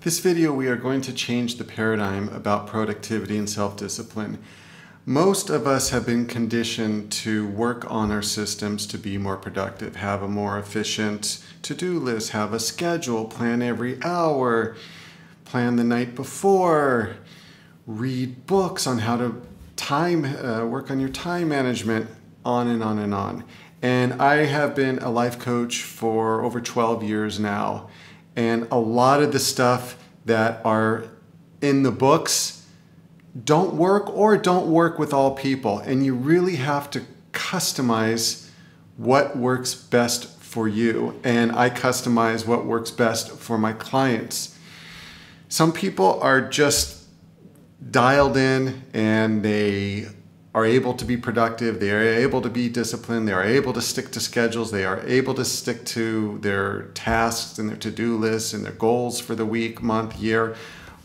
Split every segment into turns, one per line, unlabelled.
This video, we are going to change the paradigm about productivity and self-discipline. Most of us have been conditioned to work on our systems to be more productive, have a more efficient to-do list, have a schedule, plan every hour, plan the night before, read books on how to work on your time management, on and on and on. And I have been a life coach for over 12 years now. And a lot of the stuff that are in the books don't work or don't work with all people. And you really have to customize what works best for you. And I customize what works best for my clients. Some people are just dialed in and they are able to be productive, they are able to be disciplined, they are able to stick to schedules, they are able to stick to their tasks and their to-do lists and their goals for the week, month, year.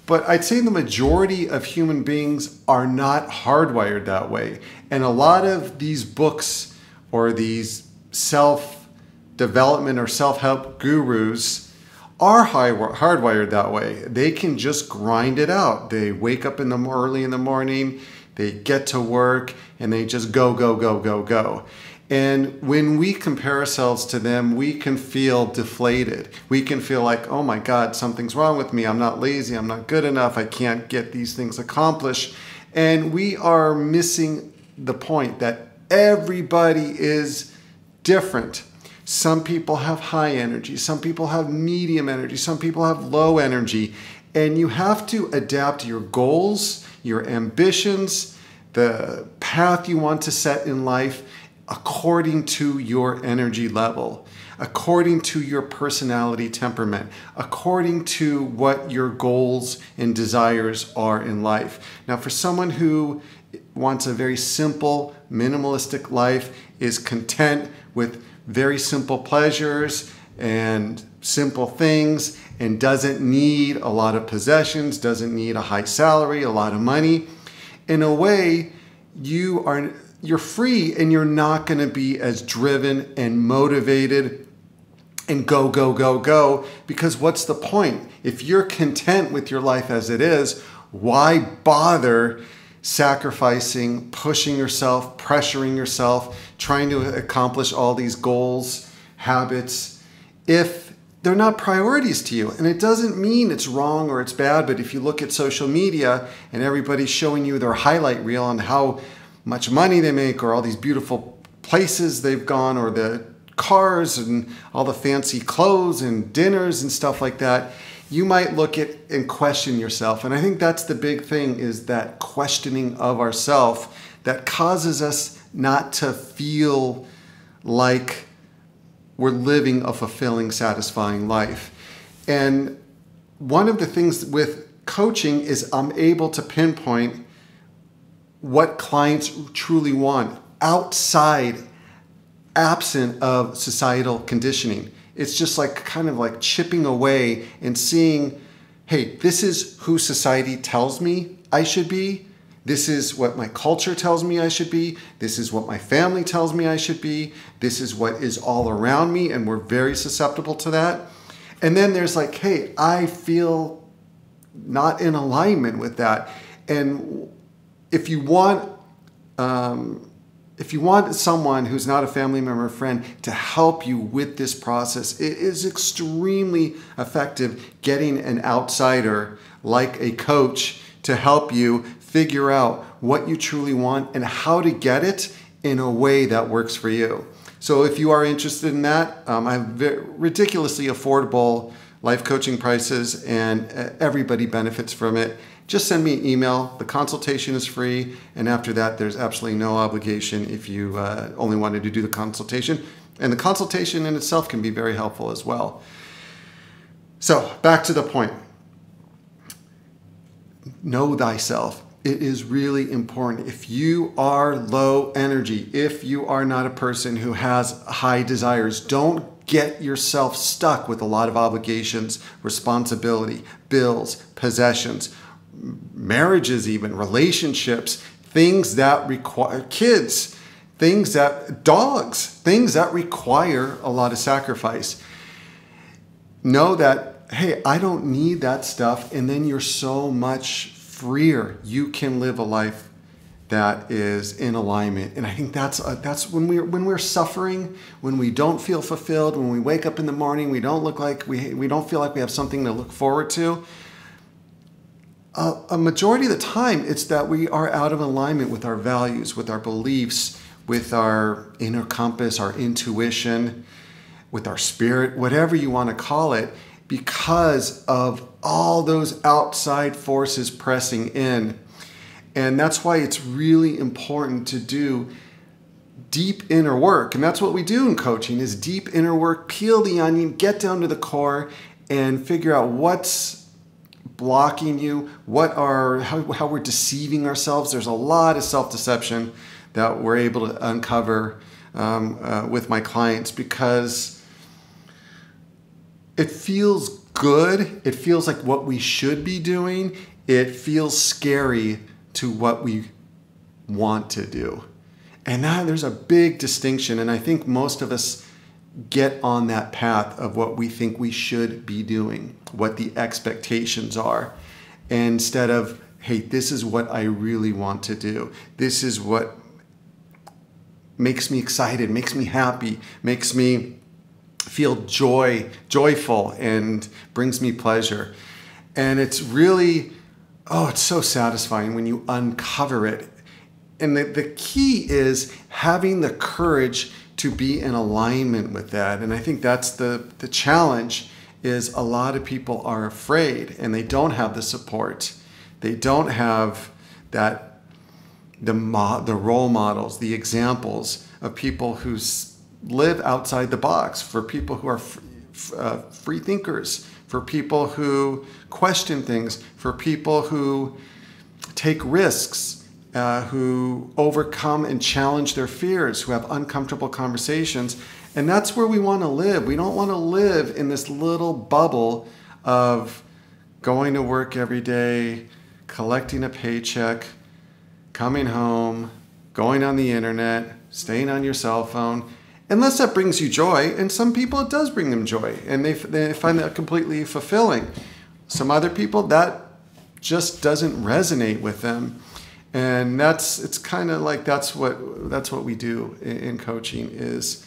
But I'd say the majority of human beings are not hardwired that way. And a lot of these books or these self-development or self-help gurus are hardwired that way. They can just grind it out. They wake up early in the morning, they get to work, and they just go, go, go, go, go. And when we compare ourselves to them, we can feel deflated. We can feel like, oh my God, something's wrong with me. I'm not lazy. I'm not good enough. I can't get these things accomplished. And we are missing the point that everybody is different. Some people have high energy. Some people have medium energy. Some people have low energy. And you have to adapt your goals, your ambitions, the path you want to set in life according to your energy level, according to your personality temperament, according to what your goals and desires are in life. Now, for someone who wants a very simple, minimalistic life, is content with very simple pleasures and simple things, and doesn't need a lot of possessions, doesn't need a high salary, a lot of money. In a way, you're free and you're not going to be as driven and motivated and go, go, go, go, because what's the point? If you're content with your life as it is, why bother sacrificing, pushing yourself, pressuring yourself, trying to accomplish all these goals, habits, if they're not priorities to you? And it doesn't mean it's wrong or it's bad, but if you look at social media and everybody's showing you their highlight reel on how much money they make or all these beautiful places they've gone or the cars and all the fancy clothes and dinners and stuff like that, you might look at and question yourself. And I think that's the big thing, is that questioning of ourselves that causes us not to feel like we're living a fulfilling, satisfying life. And one of the things with coaching is I'm able to pinpoint what clients truly want absent of societal conditioning. It's just like kind of like chipping away and seeing, hey, this is who society tells me I should be. This is what my culture tells me I should be. This is what my family tells me I should be. This is what is all around me, and we're very susceptible to that. And then there's like, hey, I feel not in alignment with that. And if you want someone who's not a family member or friend to help you with this process, it is extremely effective getting an outsider like a coach to help you figure out what you truly want and how to get it in a way that works for you. So if you are interested in that, I have ridiculously affordable life coaching prices, and everybody benefits from it. Just send me an email. The consultation is free, and after that, there's absolutely no obligation if you only wanted to do the consultation. And the consultation in itself can be very helpful as well. So back to the point. Know thyself. It is really important. If you are low energy, if you are not a person who has high desires, don't get yourself stuck with a lot of obligations, responsibility, bills, possessions, marriages even, relationships, things that require kids, dogs, things that require a lot of sacrifice. Know that hey, I don't need that stuff. And then you're so much freer. You can live a life that is in alignment. And I think that's when we're suffering, when we don't feel fulfilled, when we wake up in the morning, we don't look like we don't feel like we have something to look forward to. A majority of the time, it's that we are out of alignment with our values, with our beliefs, with our inner compass, our intuition, with our spirit, whatever you want to call it, because of all those outside forces pressing in. And that's why it's really important to do deep inner work. And that's what we do in coaching, is deep inner work, peel the onion, get down to the core, and figure out what's blocking you, how we're deceiving ourselves. There's a lot of self-deception that we're able to uncover with my clients, because it feels good. It feels like what we should be doing. It feels scary to what we want to do. And now there's a big distinction. And I think most of us get on that path of what we think we should be doing, what the expectations are, instead of, hey, this is what I really want to do. This is what makes me excited, makes me happy, makes me feel joyful, and brings me pleasure. And it's really, it's so satisfying when you uncover it. And the key is having the courage to be in alignment with that. And I think that's the challenge, is a lot of people are afraid, and they don't have the support. They don't have the role models, the examples of people who live outside the box, for people who are free thinkers, for people who question things, for people who take risks, who overcome and challenge their fears, who have uncomfortable conversations. And that's where we want to live. We don't want to live in this little bubble of going to work every day, collecting a paycheck, coming home, going on the internet, staying on your cell phone, unless that brings you joy. And some people, it does bring them joy, and they find that completely fulfilling. Some other people, that just doesn't resonate with them. And it's kind of like that's what we do in coaching, is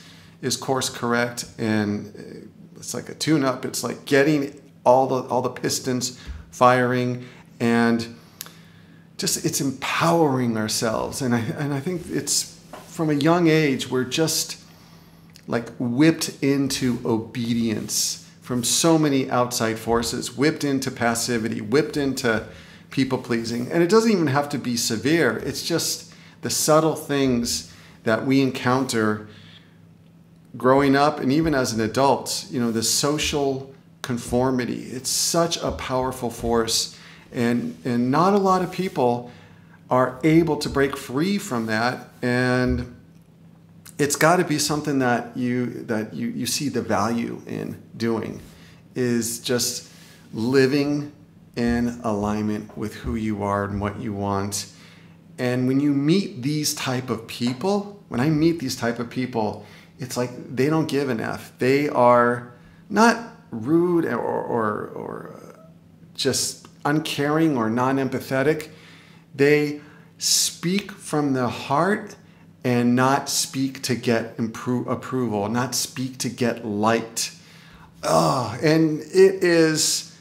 course correct. And it's like a tune-up. It's like getting all the pistons firing, and just it's empowering ourselves. And I think it's from a young age, we're just like whipped into obedience from so many outside forces, whipped into passivity, whipped into people-pleasing. And it doesn't even have to be severe. It's just the subtle things that we encounter growing up, and even as an adult, the social conformity. It's such a powerful force, and not a lot of people are able to break free from that. And it's got to be something that you see the value in doing, is just living in alignment with who you are and what you want. And when you meet these type of people, when I meet these type of people, it's like they don't give an F. They are not rude or just uncaring or non-empathetic. They speak from the heart, and not speak to get approval, not speak to get liked. And it is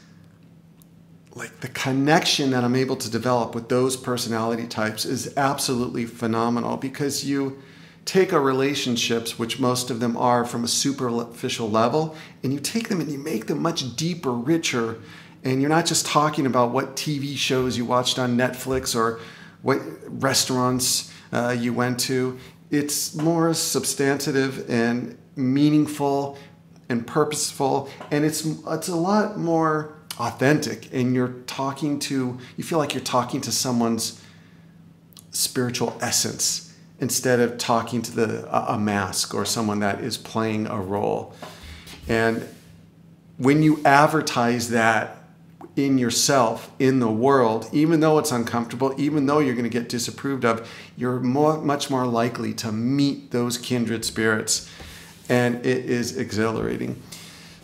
like the connection that I'm able to develop with those personality types is absolutely phenomenal, because you take a relationships, which most of them are from a superficial level, and you take them and you make them much deeper, richer. And you're not just talking about what TV shows you watched on Netflix or what restaurants you went to. It's more substantive and meaningful and purposeful, and it's a lot more authentic. And you feel like you're talking to someone's spiritual essence, instead of talking to a mask or someone that is playing a role. And when you advertise that in yourself, in the world, even though it's uncomfortable, even though you're going to get disapproved of, you're much more likely to meet those kindred spirits, and it is exhilarating.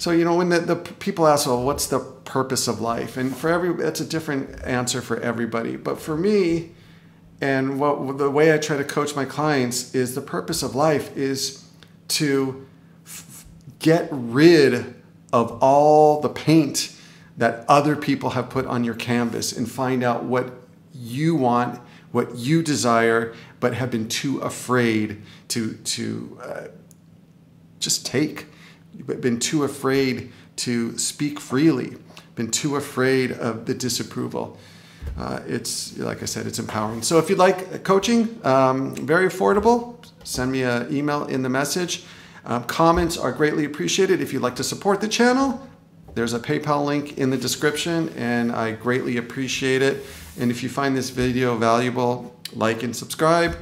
So, you know, when the people ask, well, what's the purpose of life? And that's a different answer for everybody. But for me, and the way I try to coach my clients is the purpose of life is to get rid of all the paint that other people have put on your canvas and find out what you want, what you desire, but have been too afraid to just take. You've been too afraid to speak freely, been too afraid of the disapproval. It's, like I said, it's empowering. So if you'd like coaching, very affordable, send me an email in the message. Comments are greatly appreciated. If you'd like to support the channel, there's a PayPal link in the description, and I greatly appreciate it. And if you find this video valuable, like and subscribe,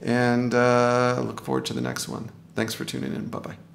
and look forward to the next one. Thanks for tuning in. Bye-bye.